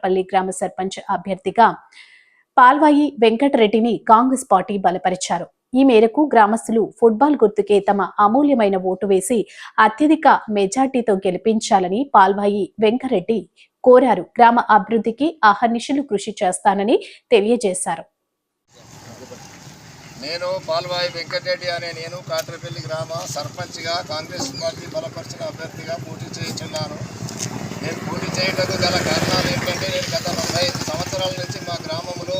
పల్లి గ్రామ సర్పంచ్ అభ్యర్థిగా పాల్వాయి వెంకటరెడ్డిని కాంగ్రెస్ పార్టీ బలపరిచారు. ఈ మేరకు గ్రామస్తులు ఫుట్బాల్ గుర్తుకే తమ అమూల్యమైన ఓటు వేసి అత్యధిక మెజార్టీతో గెలిపించాలని పాల్వాయి వెంకరెడ్డి కోరారు. గ్రామ అభివృద్ధికి అహర్నిశలు కృషి చేస్తానని తెలియజేశారు. నేను పాల్వాయి వెంకటరెడ్డి అనే నేను కాట్రపల్లి గ్రామ సర్పంచ్గా కాంగ్రెస్ పార్టీ బలపరిచిన అభ్యర్థిగా పోటీ చేయించున్నాను. నేను పోటీ చేయటకు గల కారణాలు ఏంటంటే, నేను గత 45 సంవత్సరాల నుంచి మా గ్రామంలో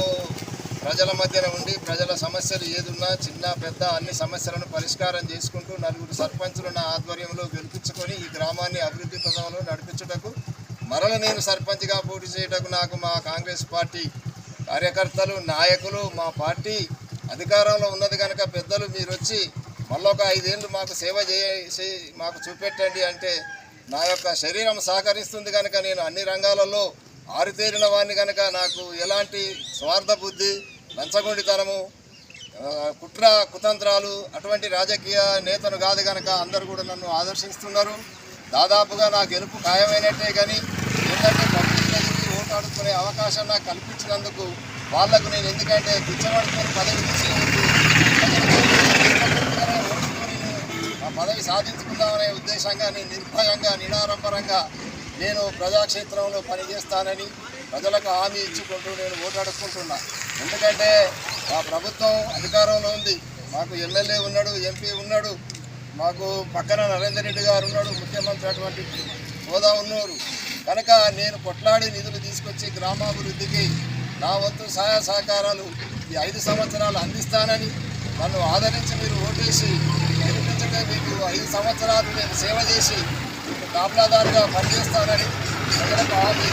ప్రజల మధ్యన ఉండి ప్రజల సమస్యలు ఏదున్నా చిన్న పెద్ద అన్ని సమస్యలను పరిష్కారం చేసుకుంటూ 4 సర్పంచులు నా ఆధ్వర్యంలో గెలిపించుకొని ఈ గ్రామాన్ని అభివృద్ధి పథంలో నడిపించుటకు మరల నేను సర్పంచ్గా పోటీ చేయటకు నాకు మా కాంగ్రెస్ పార్టీ కార్యకర్తలు నాయకులు మా పార్టీ అధికారంలో ఉన్నది కనుక పెద్దలు మీరు వచ్చి మళ్ళొక 5 ఏళ్ళు మాకు సేవ చేసి మాకు చూపెట్టండి అంటే నా యొక్క శరీరం సహకరిస్తుంది కనుక నేను అన్ని రంగాలలో ఆరితేరిన వాడిని కనుక నాకు ఎలాంటి స్వార్థ బుద్ధి లంచగొండితనము కుట్ర కుతంత్రాలు అటువంటి రాజకీయ నేతను కాదు కనుక అందరూ కూడా నన్ను ఆదర్శిస్తున్నారు. దాదాపుగా నా గెలుపు ఖాయమైనట్టే. కానీ ఏంటంటే పబ్లిక్లో తిరిగి ఓటు అడుక్కునే అవకాశం నాకు కల్పించినందుకు వాళ్లకు నేను ఎందుకంటే పిచ్చబడుకొని పదవి ఆ పదవి సాధించుకుందామనే ఉద్దేశంగా నేను నిర్భయంగా నిడారంబరంగా నేను ప్రజాక్షేత్రంలో పనిచేస్తానని ప్రజలకు హామీ ఇచ్చుకుంటూ నేను ఓటు అడుక్కుంటున్నా. ఎందుకంటే మా ప్రభుత్వం అధికారంలో ఉంది, మాకు ఎమ్మెల్యే ఉన్నాడు, ఎంపీ ఉన్నాడు, మాకు పక్కన నరేందర్ రెడ్డి గారు ఉన్నాడు, ముఖ్యమంత్రి అటువంటి హోదా ఉన్నారు కనుక నేను కొట్లాడి నిధులు తీసుకొచ్చి గ్రామాభివృద్ధికి నా వంతు సహాయ సహకారాలు ఈ 5 సంవత్సరాలు అందిస్తానని నన్ను ఆదరించి మీరు ఓటేసి గెలిపించక మీకు 5 సంవత్సరాలు నేను సేవ చేసి మీకు కాపలాదారుగా పనిచేస్తానని ప్రజలకు హామీ